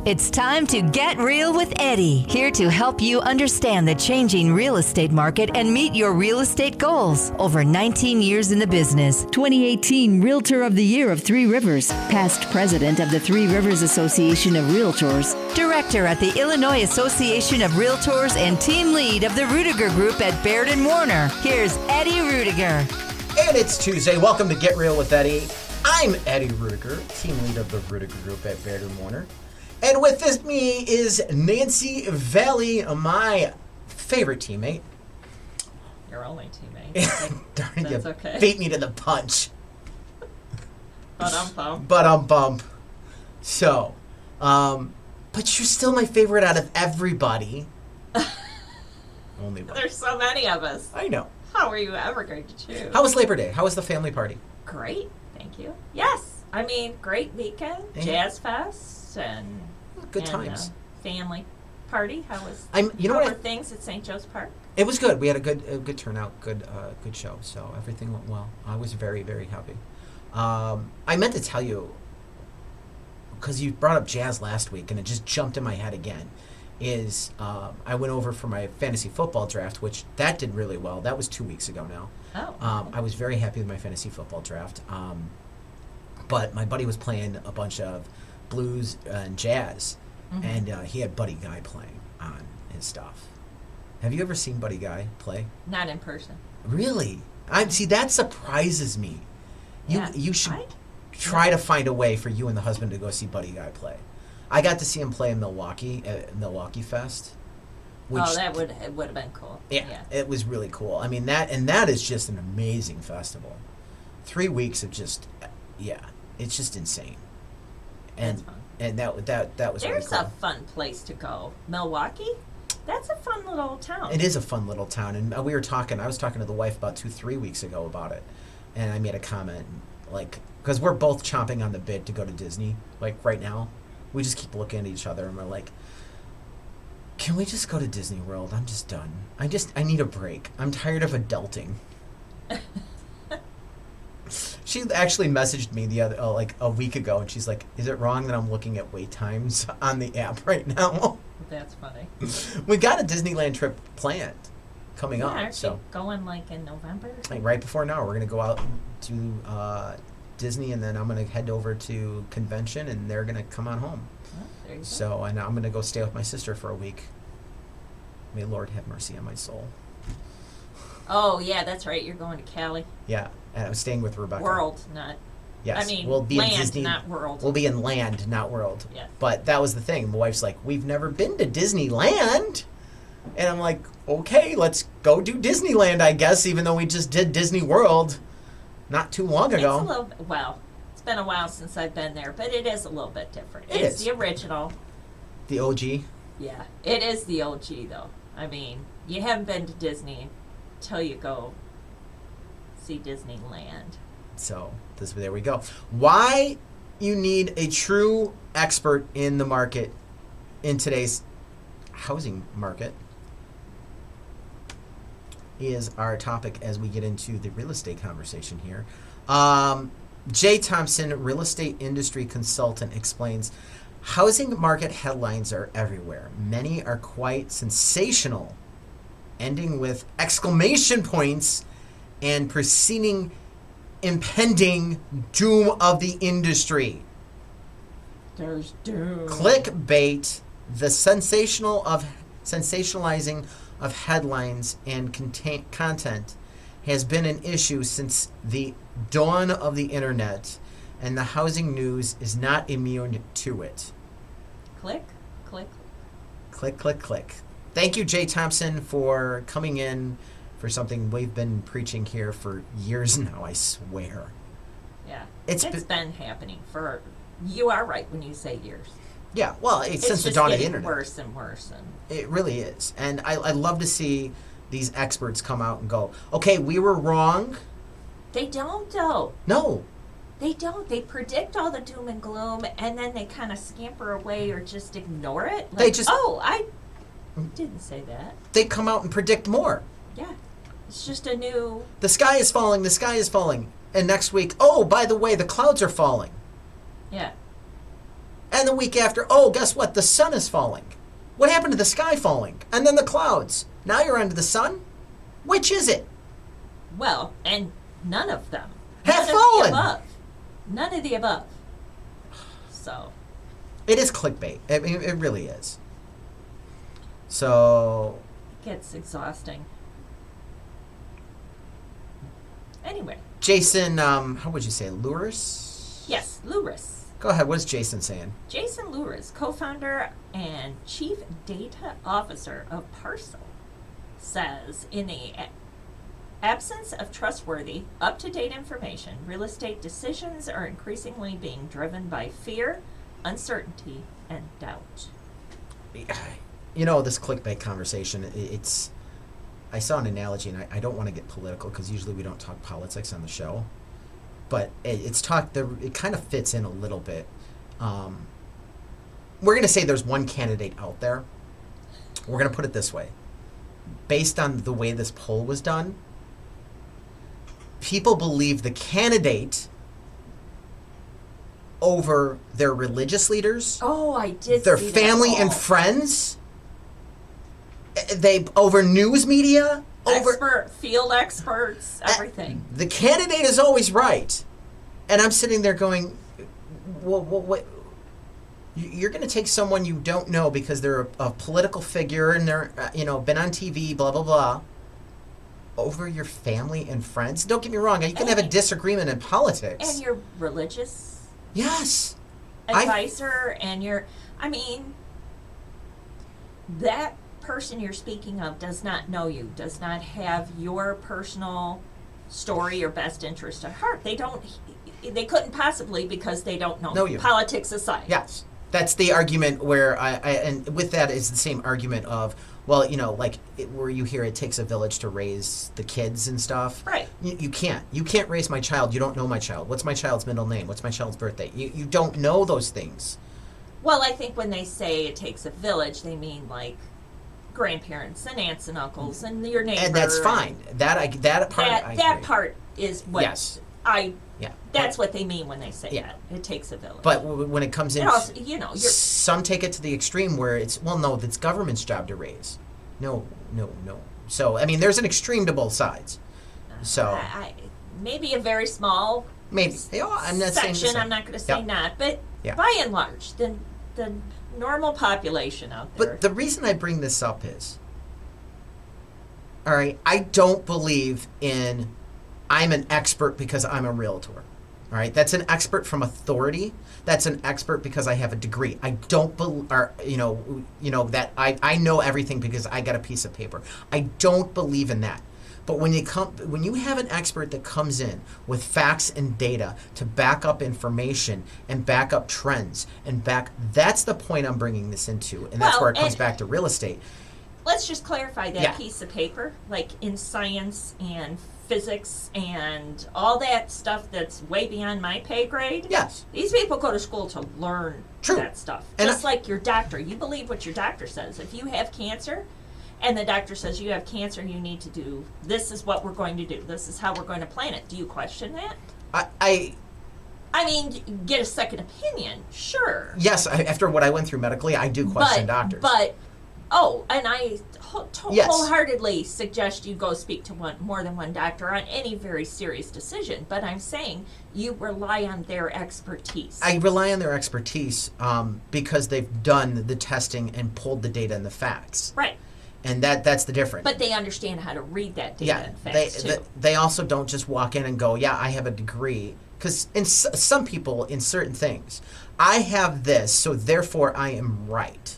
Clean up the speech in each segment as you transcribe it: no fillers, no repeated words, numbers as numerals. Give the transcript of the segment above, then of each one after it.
It's time to get real with Eddie, here to help you understand the changing real estate market and meet your real estate goals. Over 19 years in the business. 2018 Realtor of the Year of Three Rivers. Past president of the Three Rivers Association of Realtors. Director at the Illinois Association of Realtors and team lead of the Ruettiger Group at Baird & Warner. Here's Eddie Ruettiger. And it's Tuesday. Welcome to Get Real with Eddie. I'm Eddie Ruettiger, team lead of the Ruettiger Group at Baird & Warner. And with me is Nancy Valley, my favorite teammate. Your only teammate. Darn it, That's you okay. beat me to the punch. But bump. So, but you're still my favorite out of everybody. Only one. There's so many of us. I know. How are you ever going to choose? How was Labor Day? How was the family party? Great, thank you. Yes, I mean, great weekend. Yeah. Jazz fest and Good times. Family party. How was? How were things at St. Joe's Park? It was good. We had a good turnout, good show. So everything went well. I was very, very happy. I meant to tell you, because you brought up jazz last week, and it just jumped in my head again. I went over for my fantasy football draft, which that did really well. That was 2 weeks ago now. Oh. I was very happy with my fantasy football draft. But my buddy was playing a bunch of blues and jazz, and he had Buddy Guy playing on his stuff. Have you ever seen Buddy Guy play? Not in person. Really? See, that surprises me. You should try Yeah. to find a way for you and the husband to go see Buddy Guy play. I got to see him play in Milwaukee at Milwaukee Fest. Which, it would have been cool. Yeah, it was really cool. I mean, that is just an amazing festival. 3 weeks of just, it's just insane. And That's fun. And that was really There's cool. a fun place to go. Milwaukee? That's a fun little town. It is a fun little town, and I was talking to the wife about 2-3 weeks ago about it, and I made a comment, like, because we're both chomping on the bit to go to Disney, like, right now. We just keep looking at each other, and we're like, can we just go to Disney World? I'm just done. I need a break. I'm tired of adulting. She actually messaged me the other, a week ago, and she's like, is it wrong that I'm looking at wait times on the app right now? That's funny. We got a Disneyland trip planned coming up. Aren't So you going like in November? like right before now, we're going to go out to Disney, and then I'm going to head over to convention, and they're going to come on home. Oh, there you go. So, and I'm going to go stay with my sister for a week. May Lord have mercy on my soul. Oh, yeah, that's right. You're going to Cali. Yeah, and I'm staying with Rebecca. World, not... Yes, I mean, we'll be land, in Disney. not world. We'll be in land, not world. Yeah. But that was the thing. My wife's like, we've never been to Disneyland. And I'm like, okay, let's go do Disneyland, I guess, even though we just did Disney World not too long ago. It's been a while since I've been there, but it is a little bit different. It's the original. The OG? Yeah, it is the OG, though. I mean, you haven't been to Disney until you go see Disneyland. So there we go. Why you need a true expert in the market in today's housing market is our topic as we get into the real estate conversation here. Jay Thompson, real estate industry consultant, explains housing market headlines are everywhere. Many are quite sensational, ending with exclamation points and preceding impending doom of the industry. There's doom. Clickbait, the sensationalizing of headlines and content has been an issue since the dawn of the internet, and the housing news is not immune to it. Click, click. Click, click, click. Thank you, Jay Thompson, for coming in for something we've been preaching here for years now, I swear. Yeah. It's been happening for... You are right when you say years. Yeah, well, it's since the dawn of the internet. Worse and worse. And It really is. And I love to see these experts come out and go, okay, we were wrong. they don't, though. No. They don't. They predict all the doom and gloom, and then they kind of scamper away or just ignore it. Like, I didn't say that. They come out and predict more. Yeah. It's just a new... The sky is falling, the sky is falling. And next week, oh, by the way, the clouds are falling. Yeah. And the week after, oh, guess what? The sun is falling. What happened to the sky falling? And then the clouds. Now you're under the sun? Which is it? Well, and none of them have none fallen. Of the above. None of the above. So. It is clickbait. I mean, it really is. So. It gets exhausting. Anyway. Jason, how would you say, Louris? Yes, Louris. Go ahead. What is Jason saying? Jason Louris, co-founder and chief data officer of Parcel, says in the absence of trustworthy, up-to-date information, real estate decisions are increasingly being driven by fear, uncertainty, and doubt. You know, this clickbait conversation, it's... I saw an analogy, and I don't want to get political, because usually we don't talk politics on the show. But it kind of fits in a little bit. We're going to say there's one candidate out there. We're going to put it this way. Based on the way this poll was done, people believe the candidate over their religious leaders. Oh, I did their see family that. and friends. They over news media. Field experts, everything. The candidate is always right. And I'm sitting there going, what? You're going to take someone you don't know because they're a political figure and they're, been on TV, blah, blah, blah, over your family and friends? Don't get me wrong. You can have a disagreement in politics. And your religious yes advisor that person you're speaking of does not know you, does not have your personal story or best interest at heart. They couldn't possibly, because they don't know you. Politics aside. Yes. That's the argument where and with that is the same argument of, well, where you hear it takes a village to raise the kids and stuff. Right. You can't raise my child. You don't know my child. What's my child's middle name? What's my child's birthday? You don't know those things. Well, I think when they say it takes a village, they mean like grandparents and aunts and uncles and your neighbor. And that's fine. That part is what yes. That's what they mean when they say that. It takes a village. But when it comes in, also, some take it to the extreme where it's it's government's job to raise. No. So there's an extreme to both sides. So maybe a very small I'm not section. saying I'm not going to say not, but by and large, the normal population out there. But the reason I bring this up is, all right, I don't believe in I'm an expert because I'm a realtor. All right, that's an expert from authority. That's an expert because I have a degree. I don't believe, that I know everything because I got a piece of paper. I don't believe in that. But when you have an expert that comes in with facts and data to back up information and back up trends that's the point I'm bringing this into, and that's where it comes back to real estate. Let's just clarify that piece of paper, like in science and physics and all that stuff that's way beyond my pay grade. Yes. These people go to school to learn that stuff. And just like your doctor. You believe what your doctor says. If you have cancer and the doctor says you have cancer, you need to do, this is what we're going to do. This is how we're going to plan it. Do you question that? Get a second opinion, sure. Yes, after what I went through medically, I do question doctors. And I wholeheartedly suggest you go speak to more than one doctor on any very serious decision. But I'm saying you rely on their expertise. I rely on their expertise because they've done the testing and pulled the data and the facts. Right. And that's the difference. But they understand how to read that data and facts, too. They also don't just walk in and go, I have a degree. Because some people, in certain things, I have this, so therefore I am right.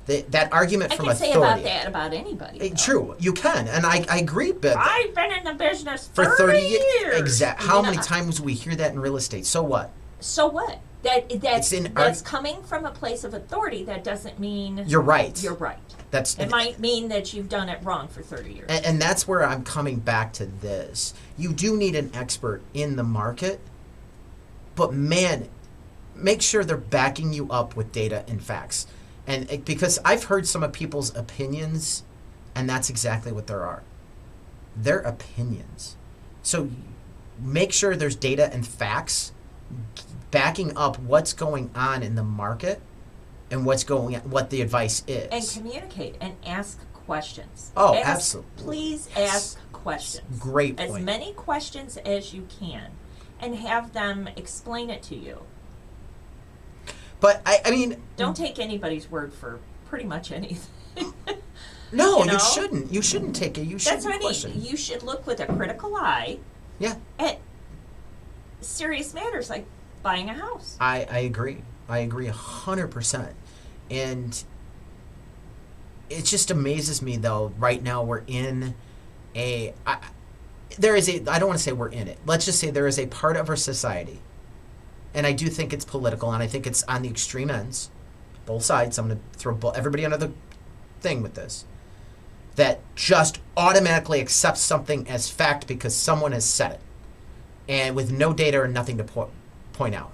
That argument from authority. I can say about that about anybody. True, you can, and I agree. But I've been in the business for 30 years. Exactly. How many times do we hear that in real estate? So what? So what? That's coming from a place of authority. That doesn't mean you're right. You're right. It might mean that you've done it wrong for 30 years. And that's where I'm coming back to this. You do need an expert in the market, but man, make sure they're backing you up with data and facts. And because I've heard some of people's opinions, and that's exactly what there are. They're opinions. So make sure there's data and facts. backing up what's going on in the market and what the advice is. And communicate and ask questions. Oh, absolutely. Please ask questions. Great point. As many questions as you can, and have them explain it to you. But I mean, don't take anybody's word for pretty much anything. No, you know? you shouldn't. You shouldn't take it. You should. That's what I mean. You should look with a critical eye. Yeah. At serious matters like buying a house. I agree. I agree 100%. And it just amazes me, though. Right now, we're in I don't want to say we're in it. Let's just say there is a part of our society, and I do think it's political, and I think it's on the extreme ends, both sides. I'm going to throw everybody under the thing with this, that just automatically accepts something as fact because someone has said it, and with no data or nothing to point out.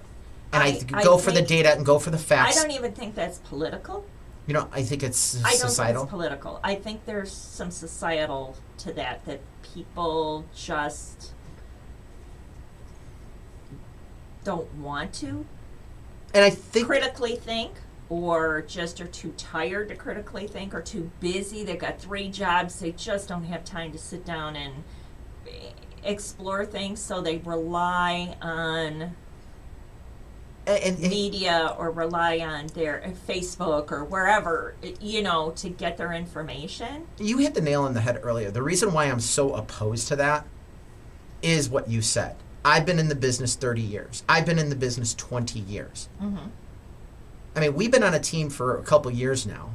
And I go for the data and go for the facts. I don't even think that's political. You know, I think it's societal. I don't think it's political. I think there's some societal to that people just don't want to and I think critically think, or just are too tired to critically think, or too busy. They've got 3 jobs. They just don't have time to sit down and explore things, so they rely on and media, or rely on their Facebook or wherever, to get their information. You hit the nail on the head earlier. The reason why I'm so opposed to that is what you said. I've been in the business 30 years. I've been in the business 20 years. Mm-hmm. I mean, we've been on a team for a couple years now.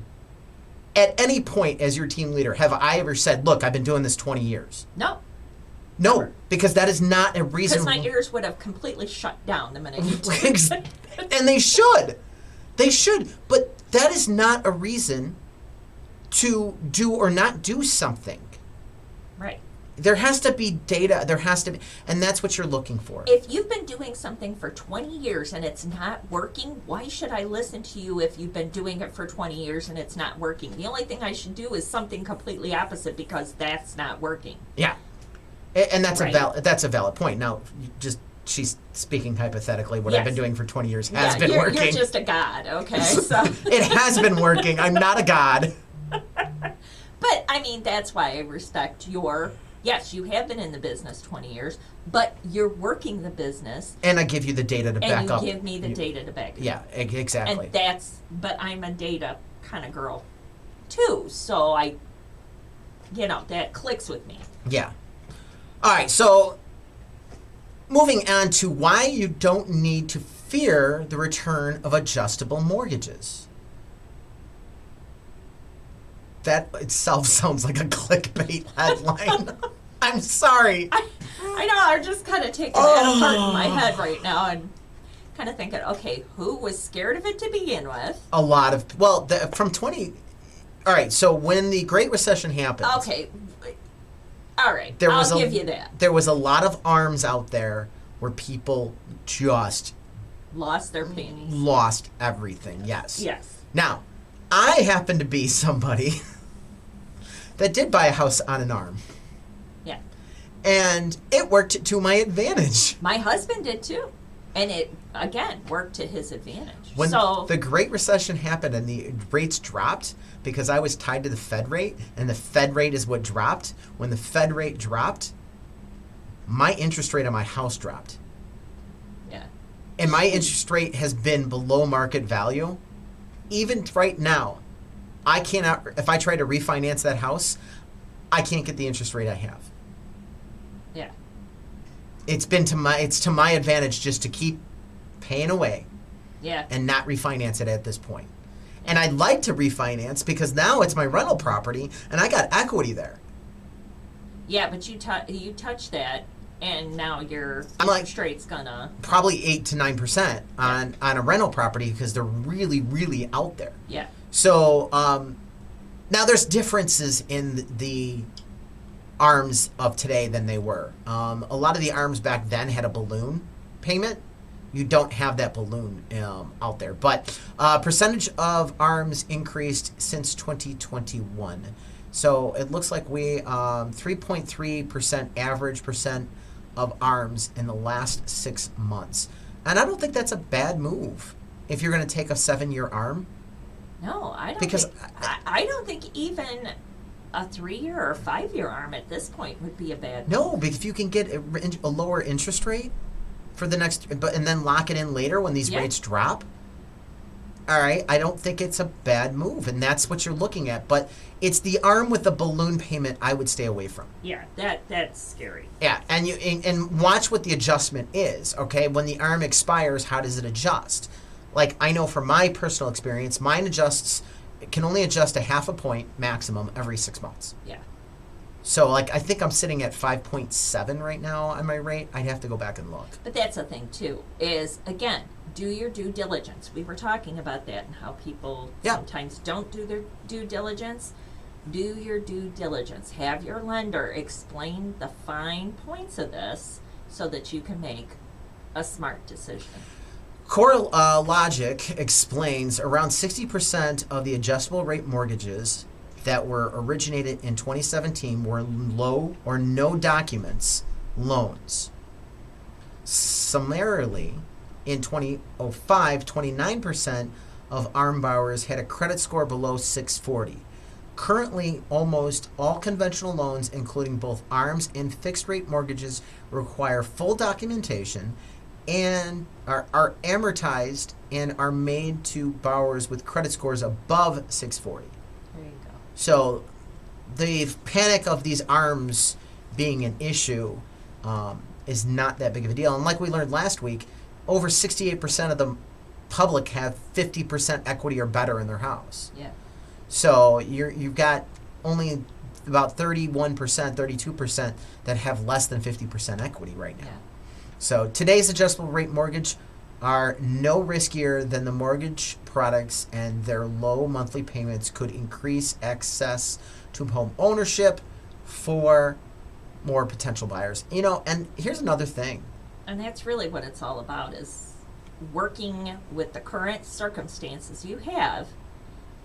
At any point as your team leader, have I ever said, look, I've been doing this 20 years? No. No, because that is not a reason. Because my ears would have completely shut down the minute you did. And they should. They should. But that is not a reason to do or not do something. Right. There has to be data. There has to be. And that's what you're looking for. If you've been doing something for 20 years and it's not working, why should I listen to you if you've been doing it for 20 years and it's not working? The only thing I should do is something completely opposite because that's not working. Yeah. And that's right. That's a valid point. Now, she's speaking hypothetically. What yes. I've been doing for 20 years has been you're, working. You're just a god, okay? So. It has been working. I'm not a god. But, I mean, that's why I respect yes, you have been in the business 20 years, but you're working the business. And I give you the data to back up. And you give me the data to back up. Yeah, exactly. And but I'm a data kind of girl, too. So that clicks with me. Yeah. All right, so moving on to why you don't need to fear the return of adjustable mortgages. That itself sounds like a clickbait headline. I'm sorry. I know, I'm just kind of taking that apart in my head right now and kind of thinking, okay, who was scared of it to begin with? A lot of, from 20, all right, so when the Great Recession happened. Okay. All right, I'll give you that. There was a lot of arms out there where people just lost their panties. Lost everything, yes. Yes. Now, I happen to be somebody that did buy a house on an arm. Yeah. And it worked to my advantage. My husband did too. And it, again, worked to his advantage. When the Great Recession happened and the rates dropped, because I was tied to the Fed rate, and the Fed rate is what dropped, when the Fed rate dropped, my interest rate on my house dropped. Yeah. And my interest rate has been below market value. Even right now, I cannot, if I try to refinance that house, I can't get the interest rate I have. Yeah. It's to my advantage just to keep paying away. Yeah. And not refinance it at this point. And I'd like to refinance because now it's my rental property and I got equity there. Yeah, but you touch that and now your interest rate's gonna probably 8 to 9% on a rental property because they're really, really out there. Yeah. So now there's differences in the ARMs of today than they were. A lot of the ARMs back then had a balloon payment. You don't have that balloon out there. But percentage of ARMs increased since 2021. So it looks like we 3.3% average percent of ARMs in the last 6 months. And I don't think that's a bad move if you're going to take a 7-year ARM. No, I don't Because think, I don't think even a 3-year or 5-year ARM at this point would be a bad move. No, because if you can get a lower interest rate for the next, and then lock it in later when these Yeah. rates drop. All right, I don't think it's a bad move, and that's what you're looking at. But it's the ARM with the balloon payment I would stay away from. Yeah, that's scary. Yeah, and watch what the adjustment is. Okay, when the ARM expires, how does it adjust? Like I know from my personal experience, mine can only adjust a 0.5 point maximum every 6 months. Yeah. So like I think I'm sitting at 5.7 right now on my rate. I'd have to go back and look. But that's the thing too, is again, do your due diligence. We were talking about that and how people Yeah. sometimes don't do their due diligence. Do your due diligence. Have your lender explain the fine points of this so that you can make a smart decision. Core Logic explains around 60% of the adjustable rate mortgages that were originated in 2017 were low or no documents loans. Similarly, in 2005, 29% of ARM borrowers had a credit score below 640. Currently, almost all conventional loans, including both ARMs and fixed-rate mortgages, require full documentation and are amortized and are made to borrowers with credit scores above 640. There you go. So the panic of these ARMs being an issue is not that big of a deal. And like we learned last week, over 68% of the public have 50% equity or better in their house. Yeah. So you've got only about 31%, 32% that have less than 50% equity right now. Yeah. So today's adjustable rate mortgage are no riskier than the mortgage products, and their low monthly payments could increase access to home ownership for more potential buyers. You know, and here's another thing. And that's really what it's all about, is working with the current circumstances you have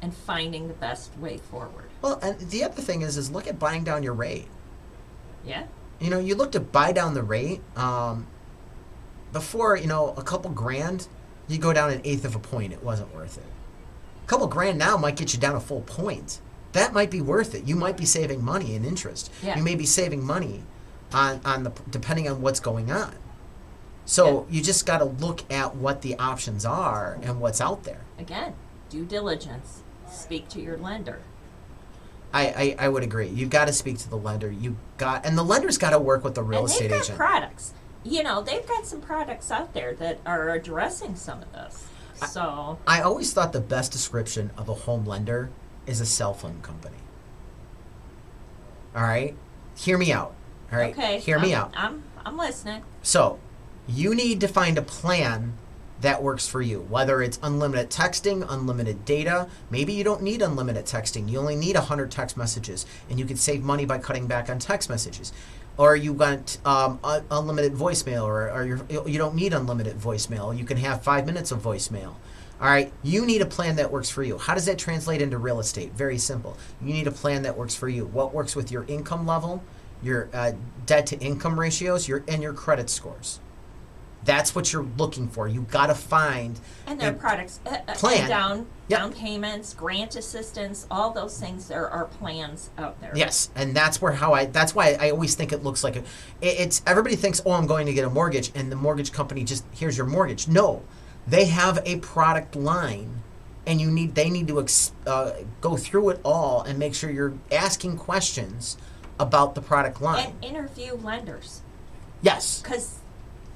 and finding the best way forward. Well, and the other thing is look at buying down your rate. Yeah? You know, you look to buy down the rate. Before, you know, a couple grand, you go down 1/8 of a point. It wasn't worth it. A couple grand now might get you down a full point. That might be worth it. You might be saving money in interest. Yeah. You may be saving money on the depending on what's going on. So you just got to look at what the options are and what's out there. Again, due diligence. Speak to your lender. I would agree. You got to speak to the lender. And the lender's got to work with the real And estate they've got agent. products. You know, they've got some products out there that are addressing some of this. So, I always thought the best description of a home lender is a cell phone company. All right? Hear me out. All right? okay. Hear me out. I'm listening. So, you need to find a plan that works for you, whether it's unlimited texting, unlimited data. Maybe you don't need unlimited texting. You only need 100 text messages, and you can save money by cutting back on text messages. Or you want unlimited voicemail, or you don't need unlimited voicemail. You can have 5 minutes of voicemail. All right, you need a plan that works for you. How does that translate into real estate? Very simple. You need a plan that works for you. What works with your income level, your debt to income ratios, and your credit scores. That's what you're looking for. You've got to find And their a products, plan. down payments, grant assistance, all those things. There are plans out there. Yes, and that's why I always think it looks like it's everybody thinks, oh, I'm going to get a mortgage, and the mortgage company just, here's your mortgage. No, they have a product line, and they need to go through it all and make sure you're asking questions about the product line. And interview lenders, Yes, because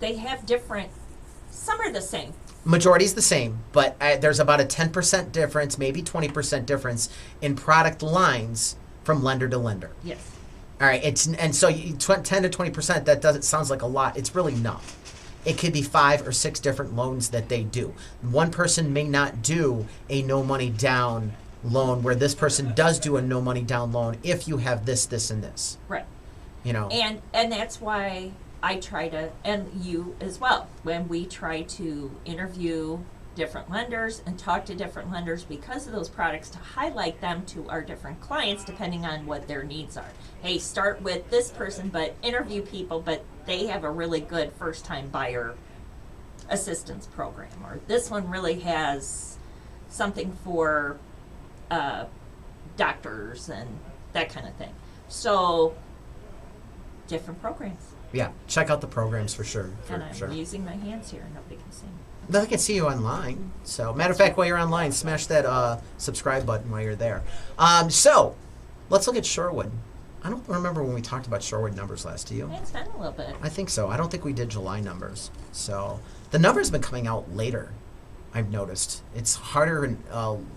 they have different. Some are the same. majority's the same, but there's about a 10% difference, maybe 20% difference in product lines from lender to lender. Yes. All right, 10 to 20%. That sounds like a lot. It's really not. It could be 5 or 6 different loans that they do. One person may not do a no money down loan, where this person does do a no money down loan if you have this, this, and this. Right. You know. And that's why I try to, and you as well, when we try to interview different lenders and talk to different lenders because of those products, to highlight them to our different clients depending on what their needs are. Hey, start with this person, but interview people, but they have a really good first-time buyer assistance program, or this one really has something for doctors and that kind of thing. So, different programs. Yeah, check out the programs for sure. And I'm using my hands here, nobody can see me. They can see you online. So, matter of fact, while you're online, smash that subscribe button while you're there. So, let's look at Shorewood. I don't remember when we talked about Shorewood numbers last, do you? It's been a little bit. I think so. I don't think we did July numbers. So, the numbers have been coming out later, I've noticed. It's harder and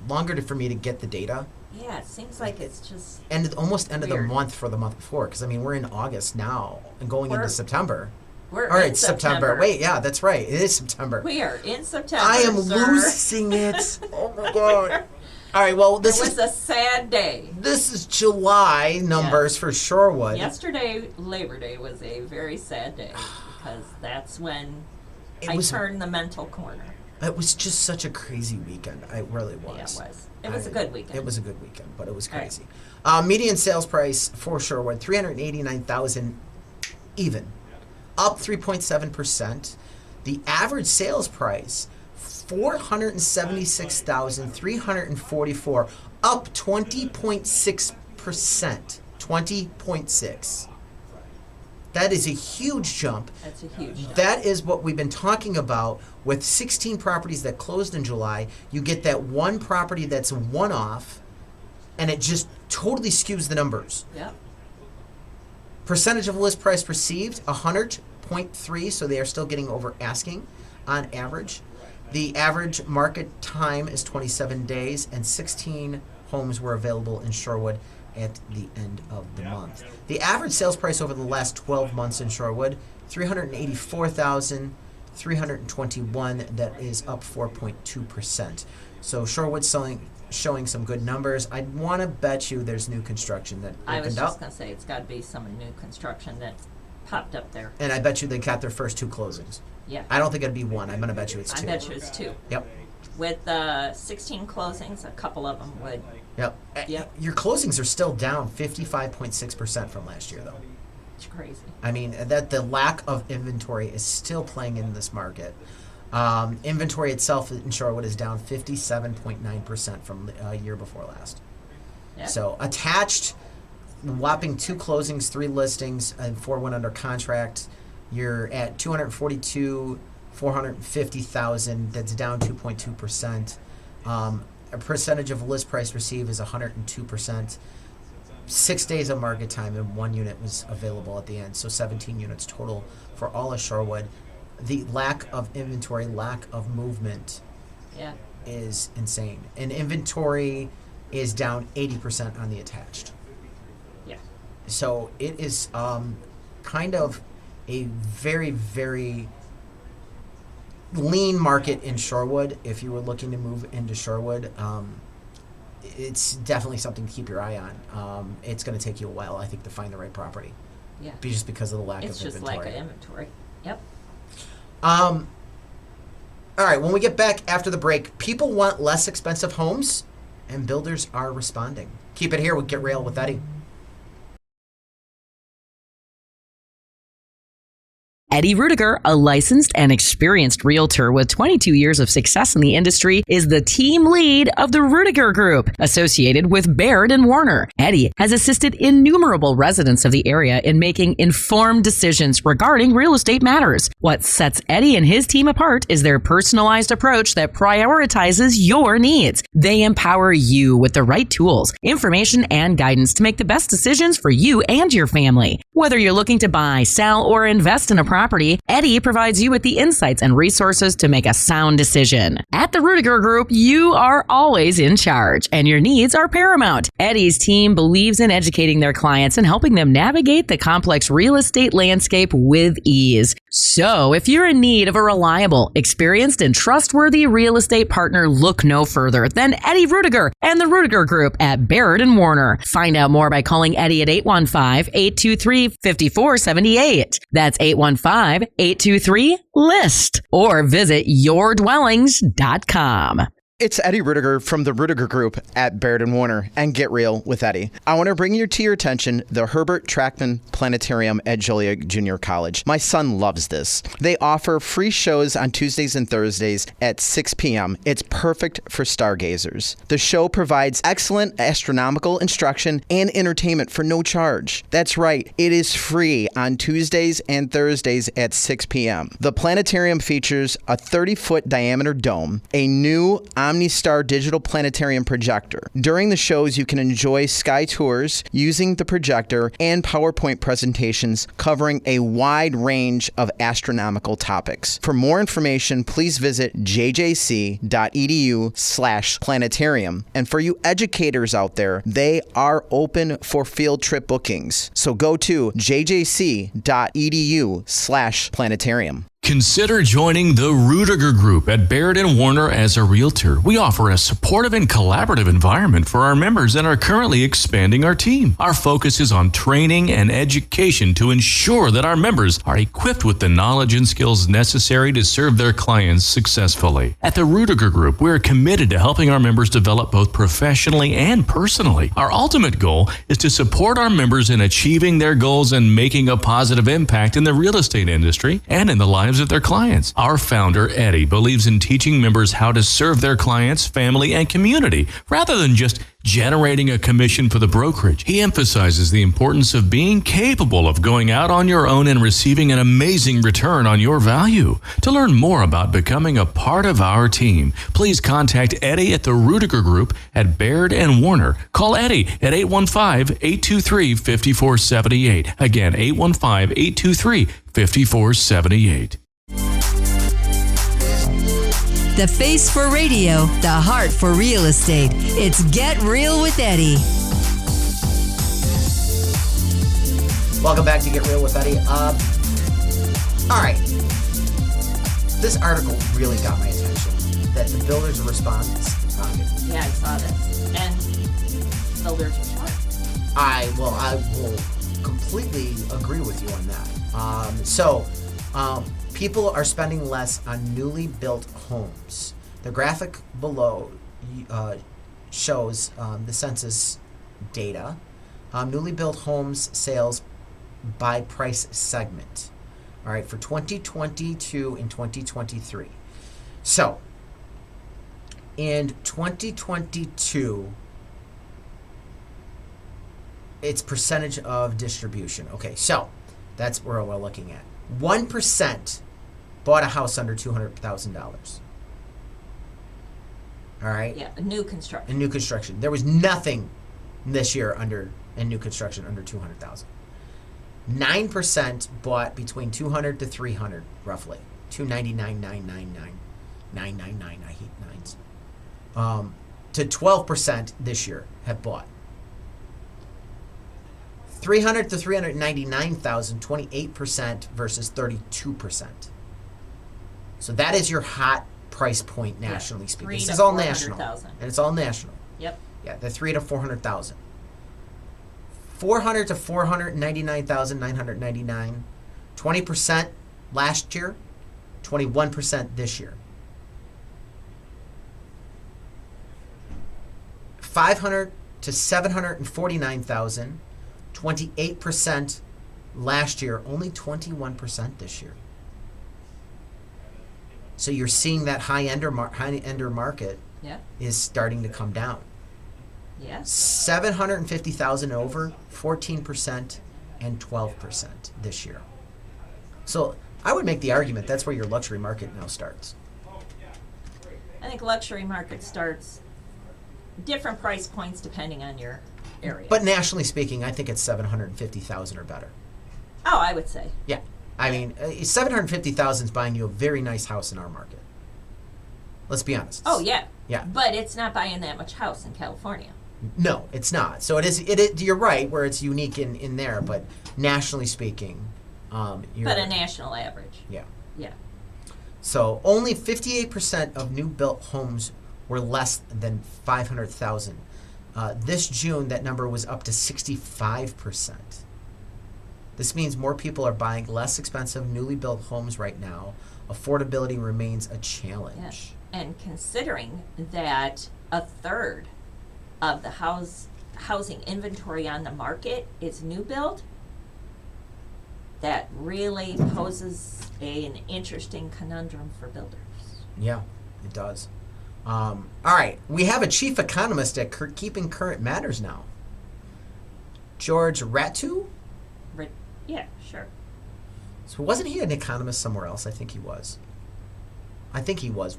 longer for me to get the data. Yeah, it seems like it's just Almost end of the weird. month for the month before. Because, I mean, we're in August now and going into September. We're All right, in September. Wait, yeah, that's right. It is September. We are in September. I am sir. losing it. Oh my god. All right, well, It was a sad day. this is July numbers for Shorewood. Yesterday, Labor Day, was a very sad day because that's when I was- turned the mental corner. It was just such a crazy weekend. It really was. Yeah, it was. It was a good weekend. It was a good weekend, but it was All right. crazy. Median sales price for Shorewood, $389,000 even, up 3.7%. The average sales price, $476,344, up 20.6%. 20.6. That is a huge jump. That's a huge jump. That is what we've been talking about with 16 properties that closed in July. You get that one property that's a one-off, and it just totally skews the numbers. Yep. Percentage of list price received, 100.3, so they are still getting over asking on average. The average market time is 27 days, and 16 homes were available in Shorewood at the end of the month. The average sales price over the last 12 months in Shorewood, $384,321. That is up 4.2%. So Shorewood's showing some good numbers. I'd want to bet you there's new construction that I was opened just up. going to say it's got to be some new construction that popped up there. And I bet you they got their first 2 closings. Yeah. I don't think it'd be 1. I'm going to bet you it's 2. I bet you it's 2. Yep. With 16 closings, a couple of them would. Yep. Yep. Your closings are still down 55.6% from last year, though. It's crazy. I mean, that the lack of inventory is still playing in this market. Inventory itself in Shorewood is down 57.9% from the year before last. Yeah. So attached, whopping 2 closings, 3 listings, and 4 went under contract. You're at 450,000. That's down 2.2%. A percentage of list price received is 102%. 6 days of market time, and 1 unit was available at the end. So 17 units total for all of Shorewood. The lack of inventory, lack of movement Yeah. is insane. And inventory is down 80% on the attached. Yeah. So it is kind of a very, very lean market in Shorewood. If you were looking to move into Shorewood, it's definitely something to keep your eye on. It's going to take you a while, I think, to find the right property, Yeah. just because of the lack It's of just inventory. lack of inventory. Yep. All right, when we get back after the break, people want less expensive homes, and builders are responding. Keep it here with Get Real with Eddie. Eddie Ruettiger, a licensed and experienced realtor with 22 years of success in the industry, is the team lead of the Ruettiger Group, associated with Baird and Warner. Eddie has assisted innumerable residents of the area in making informed decisions regarding real estate matters. What sets Eddie and his team apart is their personalized approach that prioritizes your needs. They empower you with the right tools, information, and guidance to make the best decisions for you and your family. Whether you're looking to buy, sell, or invest in a property, Eddie provides you with the insights and resources to make a sound decision. At the Ruettiger Group, you are always in charge, and your needs are paramount. Eddie's team believes in educating their clients and helping them navigate the complex real estate landscape with ease. So, if you're in need of a reliable, experienced, and trustworthy real estate partner, look no further than Eddie Ruettiger and the Ruettiger Group at Baird and Warner. Find out more by calling Eddie at 815-823-5478. That's 815-823-LIST. Or visit yourdwellings.com. It's Eddie Ruettiger from the Ruettiger Group at Baird & Warner and Get Real with Eddie. I want to bring to your attention the Herbert Trackman Planetarium at Joliet Junior College. My son loves this. They offer free shows on Tuesdays and Thursdays at 6 p.m. It's perfect for stargazers. The show provides excellent astronomical instruction and entertainment for no charge. That's right, it is free on Tuesdays and Thursdays at 6 p.m. The planetarium features a 30-foot diameter dome, a new OmniStar digital planetarium projector. During the shows, you can enjoy sky tours using the projector and PowerPoint presentations covering a wide range of astronomical topics. For more information, please visit jjc.edu/planetarium. And for you educators out there, they are open for field trip bookings. So go to jjc.edu/planetarium. Consider joining the Ruettiger Group at Baird & Warner as a realtor. We offer a supportive and collaborative environment for our members and are currently expanding our team. Our focus is on training and education to ensure that our members are equipped with the knowledge and skills necessary to serve their clients successfully. At the Ruettiger Group, we are committed to helping our members develop both professionally and personally. Our ultimate goal is to support our members in achieving their goals and making a positive impact in the real estate industry and in the lives of their clients. Our founder, Eddie, believes in teaching members how to serve their clients, family, and community rather than just generating a commission for the brokerage. He emphasizes the importance of being capable of going out on your own and receiving an amazing return on your value. To learn more about becoming a part of our team, please contact Eddie at the Ruettiger Group at Baird & Warner. Call Eddie at 815-823-5478. Again, 815-823-5478. The face for radio, the heart for real estate. It's Get Real with Eddie. Welcome back to Get Real with Eddie. All right. This article really got my attention. That the builders are responding. Yeah, I saw this. And builders are smart. I will completely agree with you on that. People are spending less on newly built homes. The graphic below shows the census data. Newly built homes sales by price segment. All right, for 2022 and 2023. So, in 2022, it's percentage of distribution. Okay, so that's where we're looking at. 1% bought a house under $200,000. All right? Yeah, new construction. In new construction. There was nothing this year in new construction under $200,000. 9% bought between 200 to 300, roughly. 299, 999, 999. I hate nines. To 12% this year have bought. 300 to 399,000, 28% versus 32%. So that is your hot price point nationally speaking. This is all national, and it's all national. Yep. Yeah, the 300 to 400,000. 400 to 499,999. 20% last year, 21% this year. 500 to 749,000. 28% last year, only 21% this year. So you're seeing that high-ender market is starting to come down. Yeah. 750,000 over, 14% and 12% this year. So I would make the argument that's where your luxury market now starts. I think luxury market starts different price points depending on your area. But nationally speaking, I think it's 750,000 or better. Oh, I would say. Yeah. I mean, 750,000 is buying you a very nice house in our market. Let's be honest. Oh, yeah. Yeah. But it's not buying that much house in California. No, it's not. So it is. You're right, where it's unique in there, but nationally speaking, but a national average. Yeah. Yeah. So only 58% of new built homes were less than 500,000. This June, that number was up to 65%. This means more people are buying less expensive newly built homes right now. Affordability remains a challenge. And considering that a third of the housing inventory on the market is new build, that really poses an interesting conundrum for builders. Yeah, it does. All right, we have a chief economist at Keeping Current Matters now. George Ratu? Yeah, sure. So wasn't he an economist somewhere else? I think he was.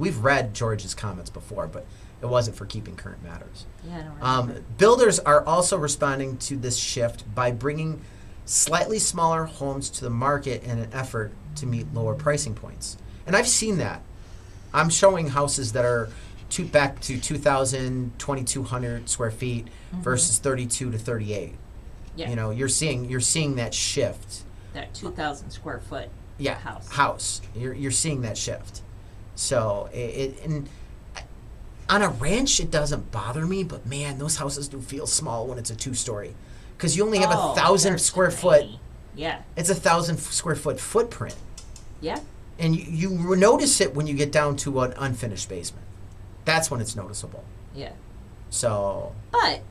We've read George's comments before, but it wasn't for Keeping Current Matters. Yeah, I don't remember. Builders are also responding to this shift by bringing slightly smaller homes to the market in an effort to meet lower pricing points. And I've seen that. I'm showing houses that are back to 2,000, 2,200 square feet versus 32 to 38. Yeah. You know, you're seeing that shift. That 2,000 square foot house. You're seeing that shift. So and on a ranch it doesn't bother me, but man, those houses do feel small when it's a 2-story, because you only have 1,000 square foot. Yeah. It's 1,000 square foot footprint. Yeah. And you notice it when you get down to an unfinished basement. That's when it's noticeable. Yeah. So. But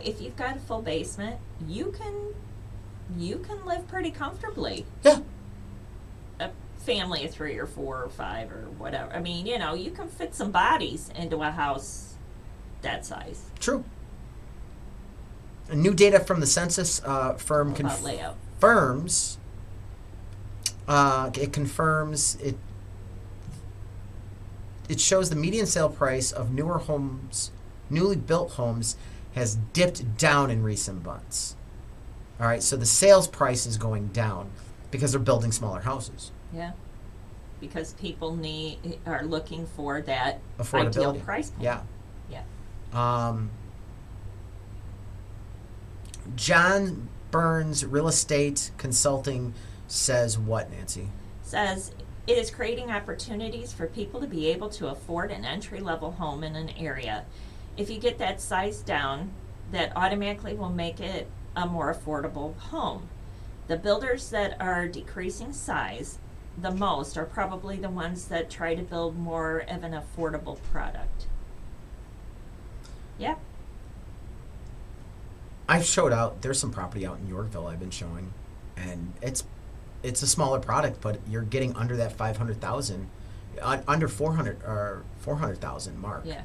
if you've got a full basement, you can live pretty comfortably. Yeah. A family of 3 or 4 or 5 or whatever. I mean, you can fit some bodies into a house that size. True. New data from the census firm confirms. It confirms it. It shows the median sale price of newly built homes, has dipped down in recent months. All right, so the sales price is going down because they're building smaller houses. Yeah, because people are looking for that ideal Affordability. price point. Yeah. Yeah. John Burns Real Estate Consulting says what, Nancy? Says it is creating opportunities for people to be able to afford an entry-level home in an area. If you get that size down, that automatically will make it a more affordable home. The builders that are decreasing size the most are probably the ones that try to build more of an affordable product. Yeah. I've showed out. There's some property out in Yorkville I've been showing, and it's a smaller product, but you're getting under that 500,000, under 400 or 400,000 mark. Yeah.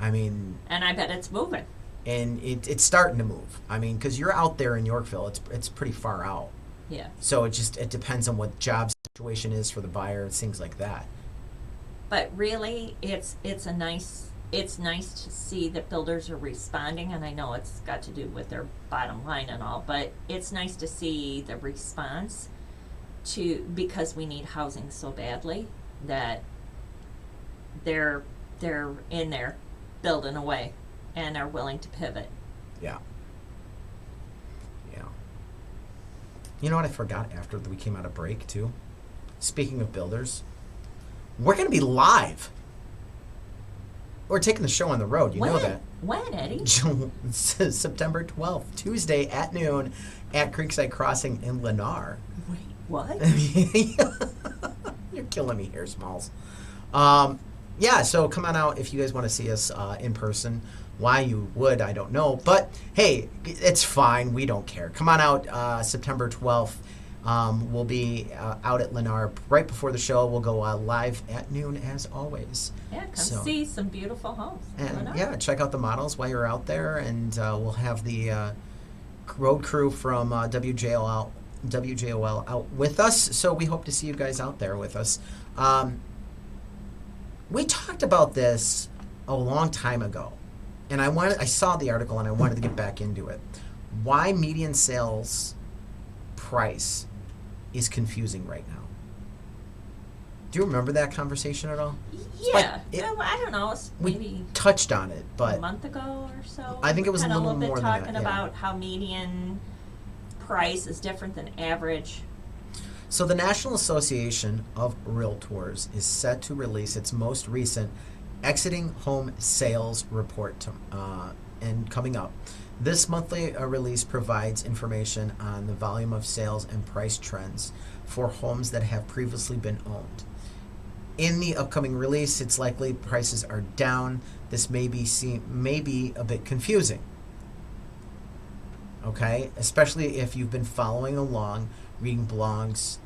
I mean. And I bet it's moving. And it's starting to move. I mean, because you're out there in Yorkville, it's pretty far out. Yeah. So it depends on what job situation is for the buyer, things like that. But really, it's nice to see that builders are responding, and I know it's got to do with their bottom line and all, but it's nice to see the response because we need housing so badly that they're in there building away and are willing to pivot. Yeah. You know what I forgot after we came out of break too? Speaking of builders, we're going to be live. We're taking the show on the road. You know that. When, Eddie? September 12th, Tuesday at noon at Creekside Crossing in Lennar. Wait, what? You're killing me here, Smalls. Yeah, so come on out if you guys want to see us in person. Why you would, I don't know. But, hey, it's fine. We don't care. Come on out September 12th. We'll be out at Lennar right before the show. We'll go live at noon as always. Yeah, come see some beautiful homes. And yeah, check out the models while you're out there. And we'll have the road crew from WJOL out with us. So we hope to see you guys out there with us. We talked about this a long time ago. And I saw the article and I wanted to get back into it. Why median sales price is confusing right now. Do you remember that conversation at all? Yeah. I don't know. We touched on it, but a month ago or so. I think it was a little bit more than that. talking about how median price is different than average. So the National Association of Realtors is set to release its most recent Exiting Home Sales Report and coming up. This monthly release provides information on the volume of sales and price trends for homes that have previously been owned. in the upcoming release, it's likely prices are down. This may be a bit confusing. Okay, especially if you've been following along, reading blogs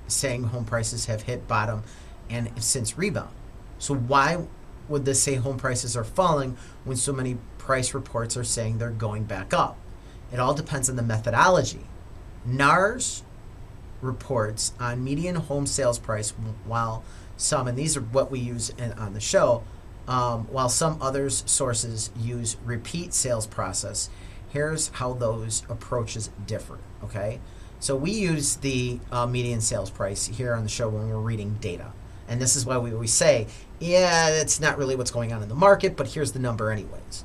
saying home prices have hit bottom and have since rebound. So why would this say home prices are falling when so many price reports are saying they're going back up? It all depends on the methodology. NARS reports on median home sales price, while some, and these are what we use on the show, while some others sources use repeat sales process. Here's how those approaches differ, okay? So we use the median sales price here on the show when we're reading data. And this is why we always say, yeah, that's not really what's going on in the market, but here's the number anyways.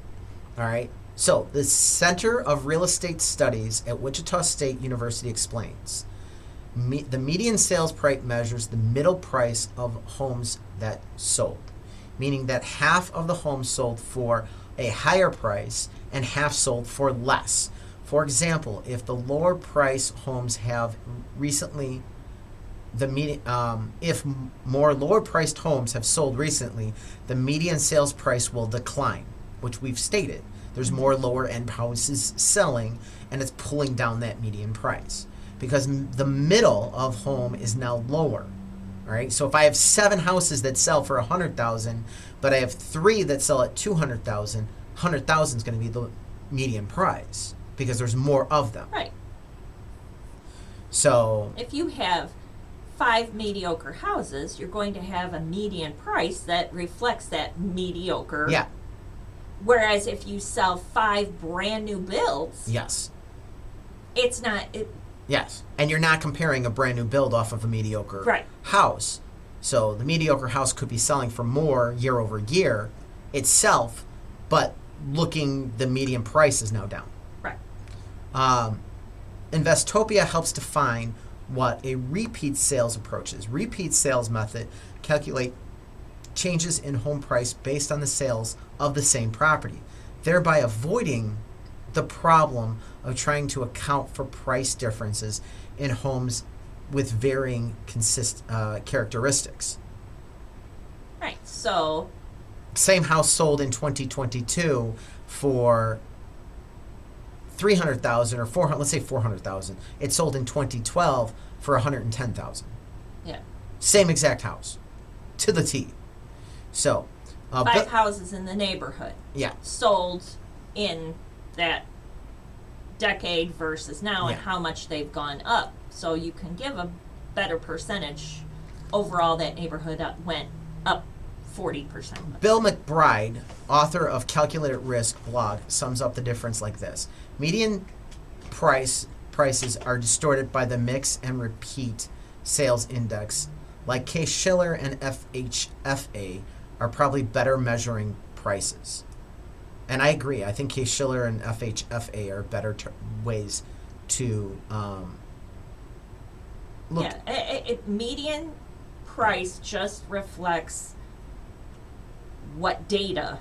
All right? So the Center of Real Estate Studies at Wichita State University explains, the median sales price measures the middle price of homes that sold, meaning that half of the homes sold for a higher price and half sold for less. For example, if the lower price homes have recently, if more lower priced homes have sold recently, the median sales price will decline, which we've stated. There's more lower end houses selling, and it's pulling down that median price because the middle of home is now lower. All right. So if I have 7 houses that sell for $100,000, but I have 3 that sell at $200,000, $100,000 is going to be the median price because there's more of them. Right. So if you have 5 mediocre houses, you're going to have a median price that reflects that mediocre. Yeah. Whereas if you sell 5 brand new builds, yes. It's not. Yes. And you're not comparing a brand new build off of a mediocre right. house. So the mediocre house could be selling for more year over year itself, but the median price is now down. Right. Investopia helps define what a repeat sales approach is. Repeat sales method calculate changes in home price based on the sales of the same property, thereby avoiding the problem of trying to account for price differences in homes with varying characteristics. Right. So same house sold in 2022 for $300,000 or $400,000, let's say $400,000. It sold in 2012 for $110,000. Yeah. Same exact house, to the T. So, 5 houses in the neighborhood. Yeah. Sold in that decade versus now, and how much they've gone up. So you can give a better percentage. Overall, that neighborhood went up 40%. Bill McBride, author of Calculated Risk blog, sums up the difference like this. Median prices are distorted by the mix and repeat sales index. Like Case-Shiller and FHFA are probably better measuring prices. And I agree. I think Case-Shiller and FHFA are better ways to look. Yeah, median price just reflects what data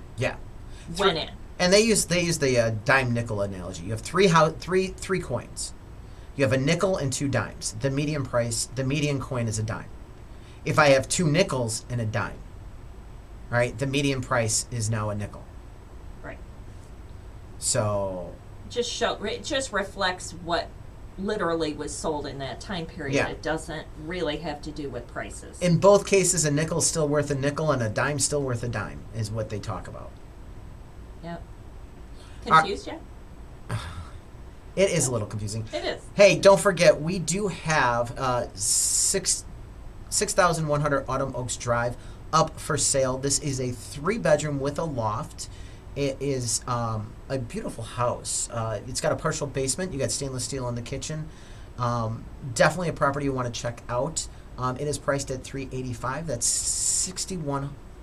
went in. And they use the dime nickel analogy. You have three coins. You have a nickel and 2 dimes. The median coin is a dime. If I have 2 nickels and a dime, all right, the median price is now a nickel. Right. So it just reflects what literally was sold in that time period. Yeah. It doesn't really have to do with prices. In both cases, a nickel is still worth a nickel and a dime still worth a dime is what they talk about. Yep. Confused yet? It is a little confusing. It is. Hey, don't forget, we do have 6,100 Autumn Oaks Drive up for sale. This is a 3-bedroom with a loft. It is a beautiful house. It's got a partial basement. You got stainless steel in the kitchen. Definitely a property you want to check out. It is priced at $385,000. That's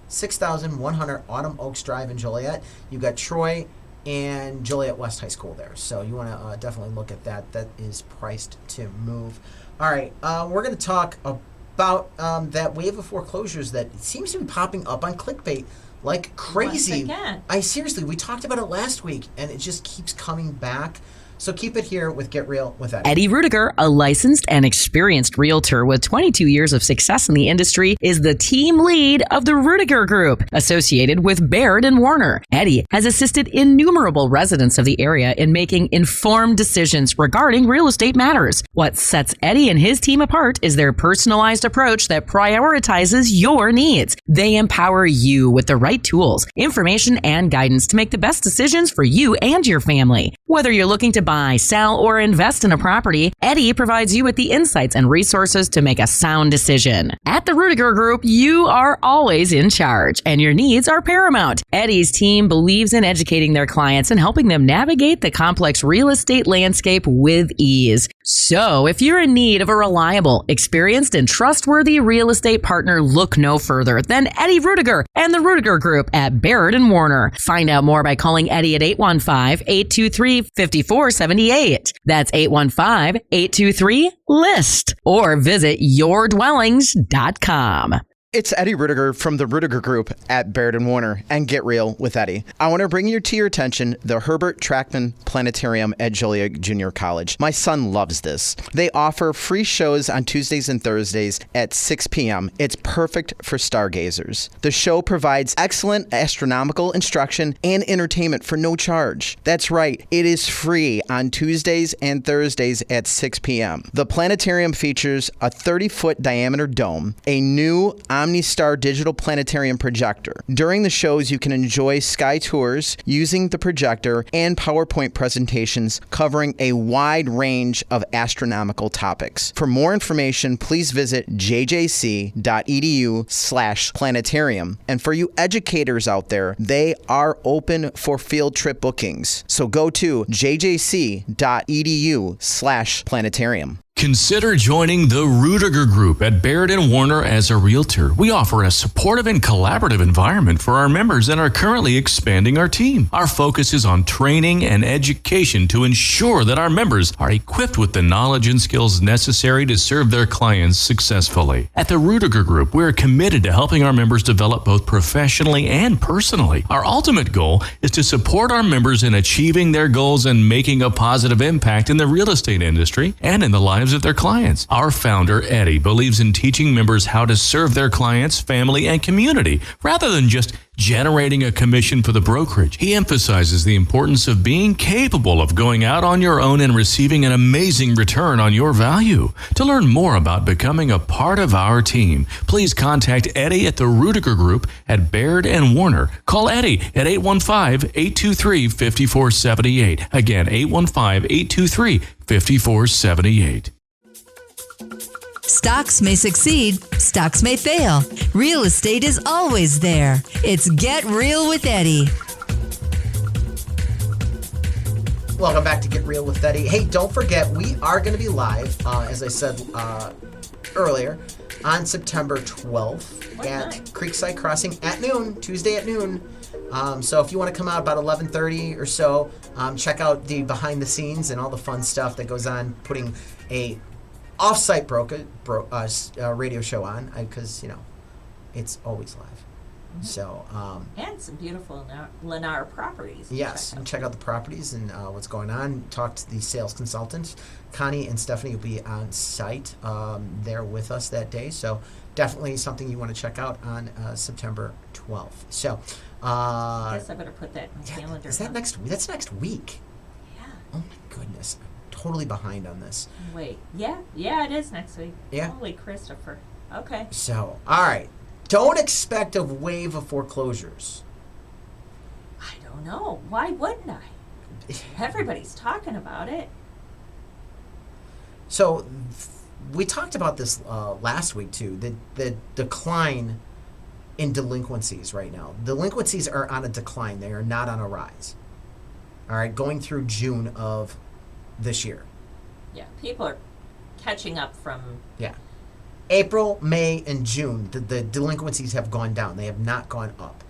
6,100 Autumn Oaks Drive in Joliet. You got Troy and Joliet West High School there. So you want to definitely look at that. That is priced to move. All right, we're going to talk about that wave of foreclosures that seems to be popping up on clickbait like crazy. Once again. Seriously, we talked about it last week, and it just keeps coming back. So keep it here with Get Real with Eddie. Eddie Ruettiger, a licensed and experienced realtor with 22 years of success in the industry, is the team lead of the Ruettiger Group, associated with Baird and Warner. Eddie has assisted innumerable residents of the area in making informed decisions regarding real estate matters. What sets Eddie and his team apart is their personalized approach that prioritizes your needs. They empower you with the right tools, information, and guidance to make the best decisions for you and your family. Whether you're looking to buy, sell, or invest in a property, Eddie provides you with the insights and resources to make a sound decision. At the Ruettiger Group, you are always in charge, and your needs are paramount. Eddie's team believes in educating their clients and helping them navigate the complex real estate landscape with ease. So, if you're in need of a reliable, experienced, and trustworthy real estate partner, look no further than Eddie Ruettiger and the Ruettiger Group at Baird and Warner. Find out more by calling Eddie at 815-823-5478. That's 815-823-LIST. Or visit yourdwellings.com. It's Eddie Ruettiger from the Ruettiger Group at Baird and Warner and Get Real with Eddie. I want to bring to your attention the Herbert Trackman Planetarium at Joliet Junior College. My son loves this. They offer free shows on Tuesdays and Thursdays at 6 p.m. It's perfect for stargazers. The show provides excellent astronomical instruction and entertainment for no charge. That's right, it is free on Tuesdays and Thursdays at 6 p.m. The planetarium features a 30-foot diameter dome, a new OmniStar digital planetarium projector. During the shows, you can enjoy sky tours using the projector and PowerPoint presentations covering a wide range of astronomical topics. For more information, please visit jjc.edu/planetarium. And for you educators out there, they are open for field trip bookings. So go to jjc.edu/planetarium. Consider joining the Ruettiger Group at Baird and Warner as a realtor. We offer a supportive and collaborative environment for our members and are currently expanding our team. Our focus is on training and education to ensure that our members are equipped with the knowledge and skills necessary to serve their clients successfully. At the Ruettiger Group, we are committed to helping our members develop both professionally and personally. Our ultimate goal is to support our members in achieving their goals and making a positive impact in the real estate industry and in the lives of their clients. Our founder, Eddie, believes in teaching members how to serve their clients, family, and community rather than just generating a commission for the brokerage. He emphasizes the importance of being capable of going out on your own and receiving an amazing return on your value. To learn more about becoming a part of our team, please contact Eddie at the Ruettiger Group at Baird and Warner. Call Eddie at 815-823-5478. Again, 815-823-5478. Stocks may succeed, stocks may fail. Real estate is always there. It's Get Real with Eddie. Welcome back to Get Real with Eddie. Hey, don't forget, we are going to be live, as I said earlier, on September 12th at Creekside Crossing at noon, Tuesday at noon. So if you want to come out about 11:30 or so, check out the behind the scenes and all the fun stuff that goes on, putting a off-site radio show on, because, it's always live. Mm-hmm. So and some beautiful Lennar properties. Yes, and check out the properties and what's going on. Talk to the sales consultants. Connie and Stephanie will be on site there with us that day. So definitely something you want to check out on September 12th. So I guess I better put that in my calendar. Is that next week? That's next week. Yeah. Oh my goodness. I'm totally behind on this. Wait. Yeah, it is next week. Yeah. Holy Christopher. Okay. So, all right. Don't expect a wave of foreclosures. I don't know. Why wouldn't I? Everybody's talking about it. So, we talked about this last week, too. The decline in delinquencies right now. Delinquencies are on a decline. They are not on a rise. All right, going through June of this year. Yeah, people are catching up from... Yeah. April, May, and June, the delinquencies have gone down. They have not gone up.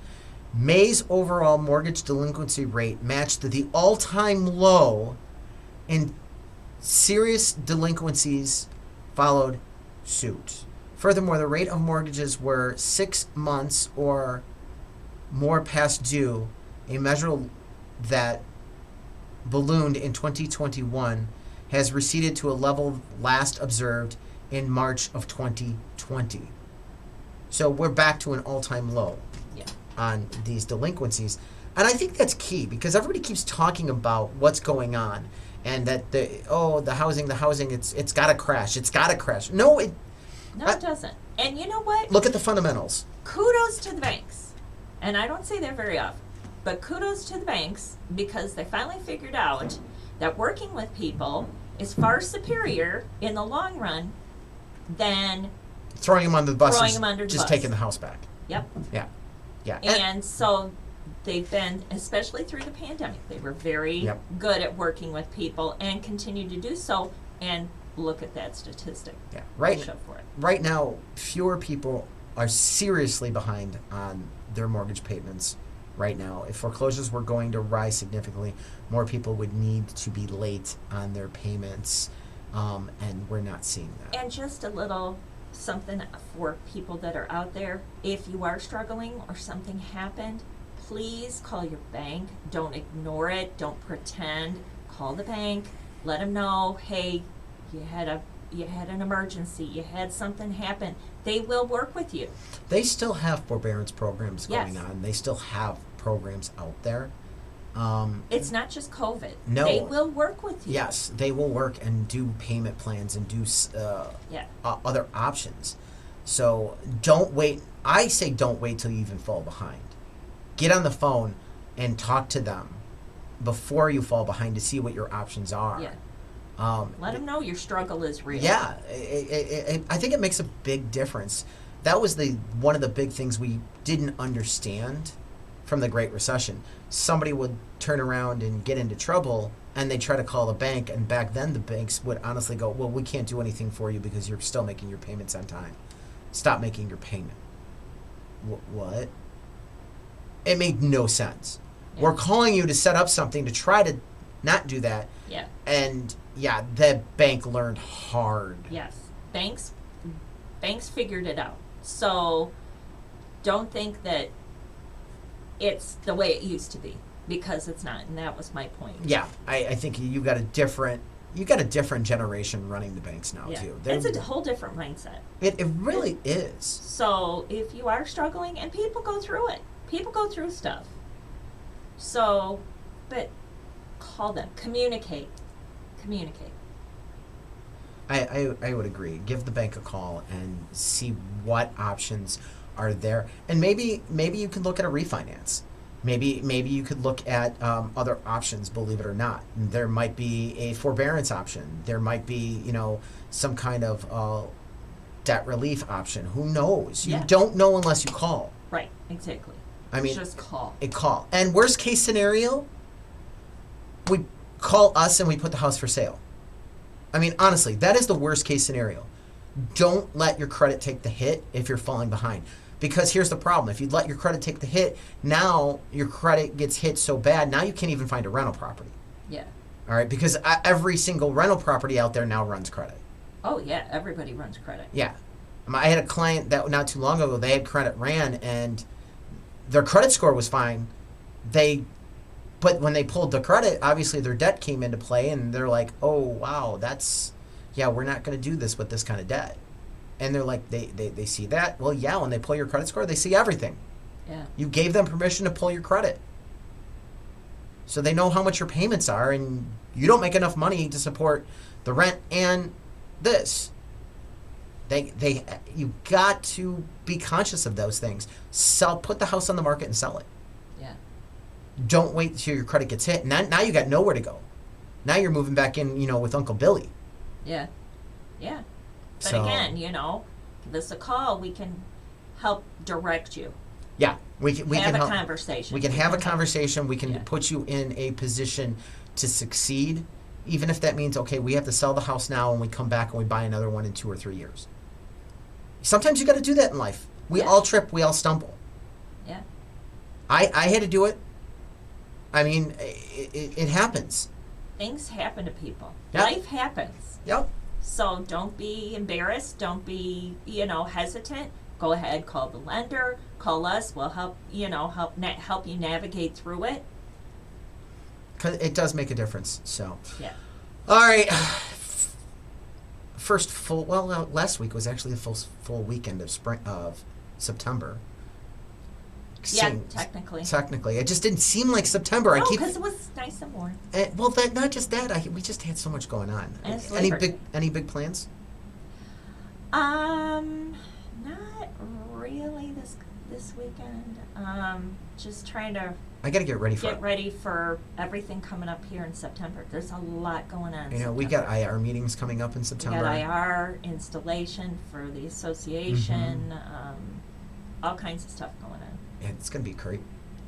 May's overall mortgage delinquency rate matched the all-time low, and serious delinquencies followed suit. Furthermore, the rate of mortgages were 6 months or more past due, a measure that ballooned in 2021 has receded to a level last observed in March of 2020. So we're back to an all-time low on these delinquencies. And I think that's key because everybody keeps talking about what's going on and that the housing, it's got to crash. It's got to crash. No, it doesn't. And you know what? Look at the fundamentals. Kudos to the banks. And I don't say that very often. But kudos to the banks because they finally figured out that working with people is far superior in the long run than throwing them under the bus, just taking the house back. Yep. Yeah. And so they've been, especially through the pandemic, they were very good at working with people and continue to do so. And look at that statistic. Yeah. Right now, fewer people are seriously behind on their mortgage payments. Right now, if foreclosures were going to rise significantly, more people would need to be late on their payments, and we're not seeing that. And just a little something for people that are out there. If you are struggling or something happened, please call your bank. Don't ignore it. Don't pretend. Call the bank. Let them know, hey, you had an emergency. You had something happen. They will work with you. They still have forbearance programs going on. They still have programs out there. It's not just COVID. No. They will work with you. Yes, they will work and do payment plans and do other options. So don't wait. I say don't wait till you even fall behind. Get on the phone and talk to them before you fall behind to see what your options are. Yeah. Let them know your struggle is real. Yeah, I think it makes a big difference. That was one of the big things we didn't understand from the Great Recession. Somebody would turn around and get into trouble, and they try to call the bank, and back then the banks would honestly go, well, we can't do anything for you because you're still making your payments on time. Stop making your payment. What? It made no sense. Yeah. We're calling you to set up something to try to not do that. Yeah. And the bank learned hard. Yes. Banks figured it out. So don't think that it's the way it used to be, because it's not, and that was my point. Yeah. I think you got a different generation running the banks now too. It's a whole different mindset. It really is. So if you are struggling, and people go through it. People go through stuff. So, but call them. Communicate. I would agree. Give the bank a call and see what options are there. And maybe you could look at a refinance. Maybe you could look at other options, believe it or not. There might be a forbearance option. There might be, some kind of debt relief option. Who knows? You don't know unless you call. Right, exactly. I mean, just call. And worst case scenario, we call us and we put the house for sale. I mean, honestly, that is the worst case scenario. Don't let your credit take the hit if you're falling behind. Because here's the problem. If you let your credit take the hit, now your credit gets hit so bad, now you can't even find a rental property. Yeah. All right? Because every single rental property out there now runs credit. Oh, yeah. Everybody runs credit. Yeah. I had a client that not too long ago, they had credit ran, and their credit score was fine. But when they pulled the credit, obviously their debt came into play, and they're like, oh, wow, we're not going to do this with this kind of debt. And they're like, they see that. Well, yeah, when they pull your credit score, they see everything. Yeah. You gave them permission to pull your credit. So they know how much your payments are, and you don't make enough money to support the rent and this. You got to be conscious of those things. Put the house on the market and sell it. Yeah. Don't wait till your credit gets hit. Now you got nowhere to go. Now you're moving back in, with Uncle Billy. Yeah. Yeah. But again, give us a call. We can help direct you. Yeah. We can have help. A conversation. We can have a conversation. We can put you in a position to succeed, even if that means, okay, we have to sell the house now and we come back and we buy another one in 2 or 3 years. Sometimes you got to do that in life. We all trip. We all stumble. Yeah. I had to do it. I mean, it happens. Things happen to people. Yep. Life happens. Yep. So don't be embarrassed. Don't be, hesitant. Go ahead, call the lender, call us. We'll help you navigate through it. 'Cause it does make a difference. So, Yeah. all right. Last week was actually the full weekend of September. Yeah, technically. Technically, it just didn't seem like September. No, because it was nice and warm. Not just that. We just had so much going on. And it's Any big plans? Not really this weekend. Just trying to. I got to get ready for everything coming up here in September. There's a lot going on. We got IR meetings coming up in September. We got IR installation for the association. All kinds of stuff going on. It's going to be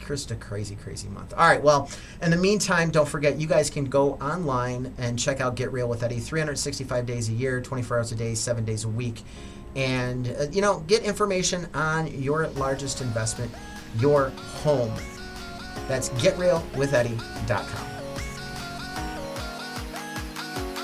just a crazy month. All right, well, in the meantime, don't forget, you guys can go online and check out Get Real with Eddie 365 days a year, 24 hours a day, 7 days a week. And, get information on your largest investment, your home. That's getrealwitheddie.com.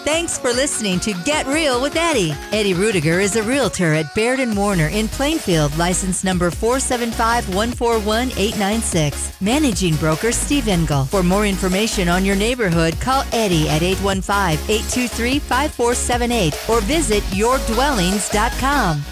Thanks for listening to Get Real with Eddie. Eddie Ruettiger is a realtor at Baird & Warner in Plainfield, license number 475141896. Managing broker Steve Engel. For more information on your neighborhood, call Eddie at 815-823-5478 or visit yourdwellings.com.